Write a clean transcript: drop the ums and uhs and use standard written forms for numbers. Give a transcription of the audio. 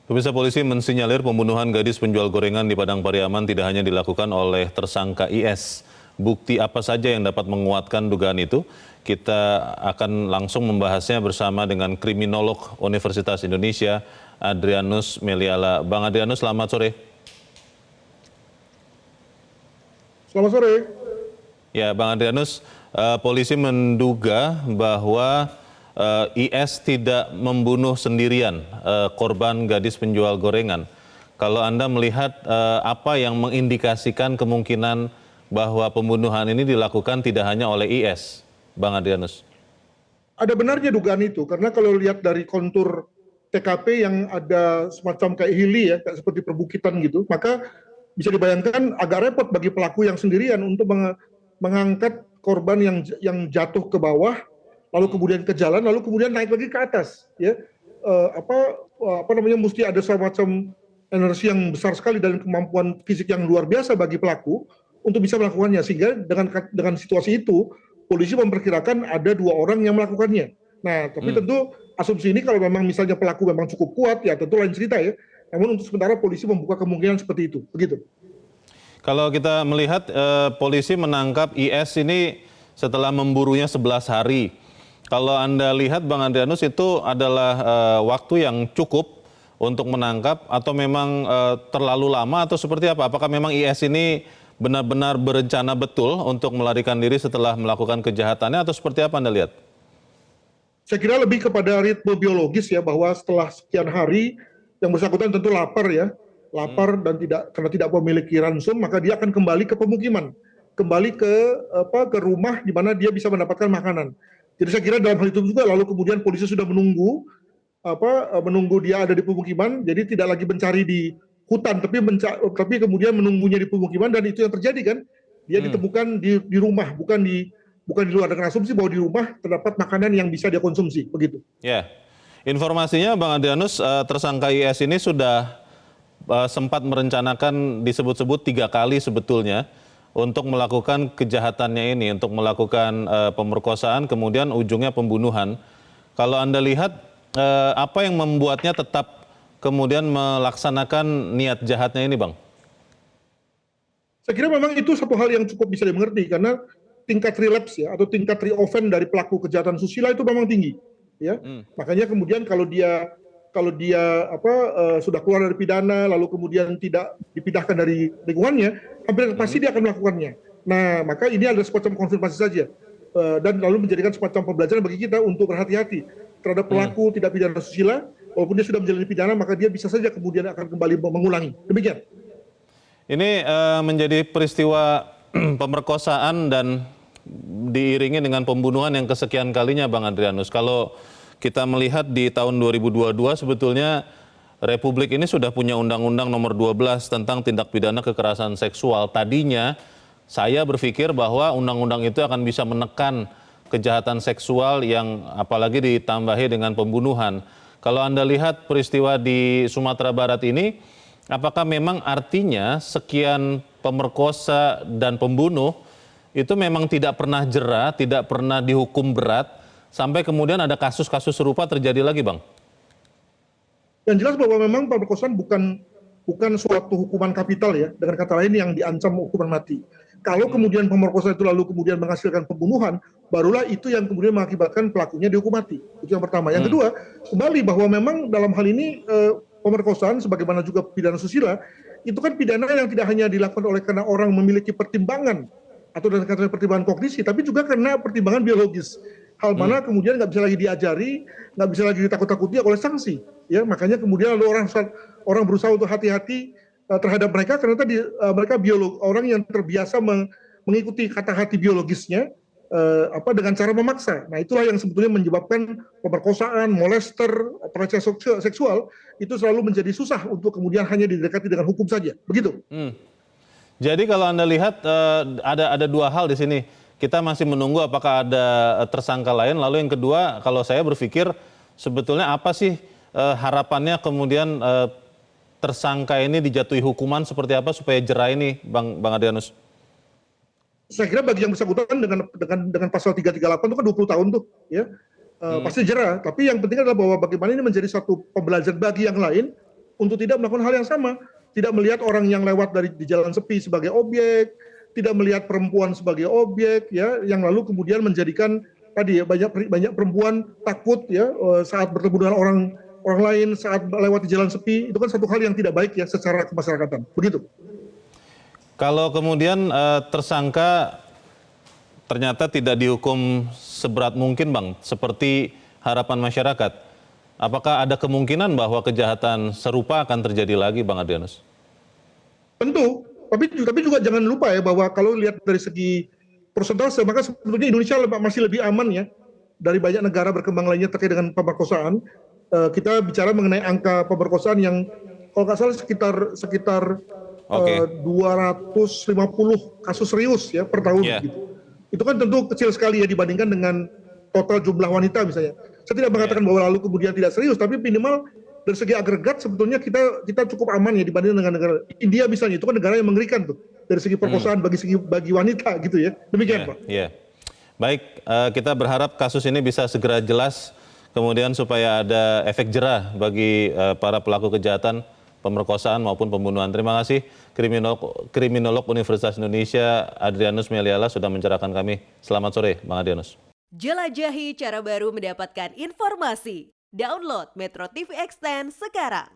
Pemirsa, polisi mensinyalir pembunuhan gadis penjual gorengan di Padang Pariaman tidak hanya dilakukan oleh tersangka IS. Bukti apa saja yang dapat menguatkan dugaan itu? Kita akan langsung membahasnya bersama dengan kriminolog Universitas Indonesia, Adrianus Meliala. Bang Adrianus, selamat sore. Selamat sore. Ya, Bang Adrianus, polisi menduga bahwa IS tidak membunuh sendirian korban gadis penjual gorengan. Kalau Anda melihat apa yang mengindikasikan kemungkinan bahwa pembunuhan ini dilakukan tidak hanya oleh IS, Bang Adrianus? Ada benarnya dugaan itu, karena kalau lihat dari kontur TKP yang ada semacam kayak hili ya, kayak seperti perbukitan gitu, maka bisa dibayangkan agak repot bagi pelaku yang sendirian untuk mengangkat korban yang jatuh ke bawah, lalu kemudian ke jalan, lalu kemudian naik lagi ke atas. Ya, mesti ada semacam energi yang besar sekali dan kemampuan fisik yang luar biasa bagi pelaku untuk bisa melakukannya, sehingga dengan situasi itu polisi memperkirakan ada 2 orang yang melakukannya. Nah, tapi tentu asumsi ini kalau memang misalnya pelaku memang cukup kuat, ya tentu lain cerita ya. Namun untuk sementara polisi membuka kemungkinan seperti itu, begitu. Kalau kita melihat polisi menangkap IS ini setelah memburunya 11 hari. Kalau Anda lihat, Bang Adrianus, itu adalah waktu yang cukup untuk menangkap atau memang terlalu lama atau seperti apa? Apakah memang IS ini benar-benar berencana betul untuk melarikan diri setelah melakukan kejahatannya atau seperti apa Anda lihat? Saya kira lebih kepada ritme biologis ya, bahwa setelah sekian hari yang bersangkutan tentu lapar ya, lapar dan karena tidak memiliki ransum, maka dia akan kembali ke pemukiman, kembali ke rumah di mana dia bisa mendapatkan makanan. Jadi saya kira dalam hal itu juga lalu kemudian polisi sudah menunggu dia ada di pemukiman, jadi tidak lagi mencari di hutan, tapi kemudian menunggunya di pemukiman, dan itu yang terjadi kan, dia ditemukan di rumah, bukan di luar, dengan asumsi bahwa di rumah terdapat makanan yang bisa dia konsumsi, begitu. Ya, informasinya Bang Adrianus, tersangka IS ini sudah sempat merencanakan disebut-sebut 3 kali sebetulnya untuk melakukan kejahatannya ini, untuk melakukan pemerkosaan, kemudian ujungnya pembunuhan. Kalau Anda lihat, apa yang membuatnya tetap kemudian melaksanakan niat jahatnya ini, Bang? Saya kira memang itu satu hal yang cukup bisa dimengerti, karena tingkat relapse ya, atau tingkat re-offend dari pelaku kejahatan susila itu memang tinggi. Ya, makanya kemudian kalau dia sudah keluar dari pidana, lalu kemudian tidak dipindahkan dari lingkungannya, hampir pasti dia akan melakukannya. Nah, maka ini adalah semacam konfirmasi saja, dan lalu menjadikan semacam pembelajaran bagi kita untuk berhati-hati terhadap pelaku tidak pidana susila. Walaupun dia sudah menjalani pidana, maka dia bisa saja kemudian akan kembali mengulangi. Demikian. Ini menjadi peristiwa pemerkosaan dan diiringi dengan pembunuhan yang kesekian kalinya, Bang Adrianus. Kalau kita melihat di tahun 2022 sebetulnya Republik ini sudah punya Undang-Undang Nomor 12 tentang tindak pidana kekerasan seksual. Tadinya saya berpikir bahwa undang-undang itu akan bisa menekan kejahatan seksual yang apalagi ditambahi dengan pembunuhan. Kalau Anda lihat peristiwa di Sumatera Barat ini, apakah memang artinya sekian pemerkosa dan pembunuh itu memang tidak pernah jera, tidak pernah dihukum berat, sampai kemudian ada kasus-kasus serupa terjadi lagi, Bang? Yang jelas bahwa memang pemerkosaan bukan suatu hukuman kapital ya, dengan kata lain yang diancam hukuman mati. Kalau kemudian pemerkosaan itu lalu kemudian menghasilkan pembunuhan, barulah itu yang kemudian mengakibatkan pelakunya dihukum mati. Itu yang pertama. Yang kedua, kembali bahwa memang dalam hal ini pemerkosaan sebagaimana juga pidana susila, itu kan pidana yang tidak hanya dilakukan oleh karena orang memiliki pertimbangan atau dengan kata pertimbangan kognisi, tapi juga karena pertimbangan biologis. Hal mana kemudian nggak bisa lagi diajari, nggak bisa lagi ditakut-takuti oleh sanksi. Ya, makanya kemudian lalu orang berusaha untuk hati-hati terhadap mereka, karena tadi mereka orang yang terbiasa mengikuti kata hati biologisnya dengan cara memaksa. Nah, itulah yang sebetulnya menyebabkan pemerkosaan, molester, pelecehan seksual itu selalu menjadi susah untuk kemudian hanya didekati dengan hukum saja. Begitu. Jadi kalau Anda lihat ada 2 hal di sini. Kita masih menunggu apakah ada tersangka lain. Lalu yang kedua, kalau saya berpikir sebetulnya apa sih harapannya kemudian tersangka ini dijatuhi hukuman seperti apa supaya jera ini, Bang Adrianus? Saya kira bagi yang bersangkutan dengan pasal 338 itu kan 20 tahun tuh, ya. Pasti jera. Tapi yang penting adalah bahwa bagaimana ini menjadi satu pembelajaran bagi yang lain untuk tidak melakukan hal yang sama, tidak melihat orang yang lewat di jalan sepi sebagai objek, tidak melihat perempuan sebagai objek, ya, yang lalu kemudian menjadikan tadi ya banyak perempuan takut ya saat bertemu dengan orang lain, saat lewat di jalan sepi, itu kan satu hal yang tidak baik ya secara kemasyarakatan. Begitu. Kalau kemudian tersangka ternyata tidak dihukum seberat mungkin, Bang, seperti harapan masyarakat, apakah ada kemungkinan bahwa kejahatan serupa akan terjadi lagi, Bang Adrianus? Tentu, tapi juga jangan lupa ya bahwa kalau lihat dari segi persentase, maka sebetulnya Indonesia masih lebih aman ya dari banyak negara berkembang lainnya terkait dengan pemerkosaan. Kita bicara mengenai angka pemerkosaan yang kalau nggak salah sekitar 250 kasus serius ya per tahun gitu. Itu kan tentu kecil sekali ya dibandingkan dengan total jumlah wanita misalnya. Saya tidak mengatakan bahwa lalu kemudian tidak serius, tapi minimal dari segi agregat sebetulnya kita cukup aman ya dibanding dengan negara India misalnya, itu kan negara yang mengerikan tuh dari segi perkosaan bagi wanita gitu ya. Demikian Pak. Iya. Baik, kita berharap kasus ini bisa segera jelas, kemudian supaya ada efek jerah bagi para pelaku kejahatan pemerkosaan maupun pembunuhan. Terima kasih kriminolog Universitas Indonesia Adrianus Meliala sudah mencerahkan kami. Selamat sore, Bang Adrianus. Jelajahi cara baru mendapatkan informasi. Download Metro TV Extend sekarang.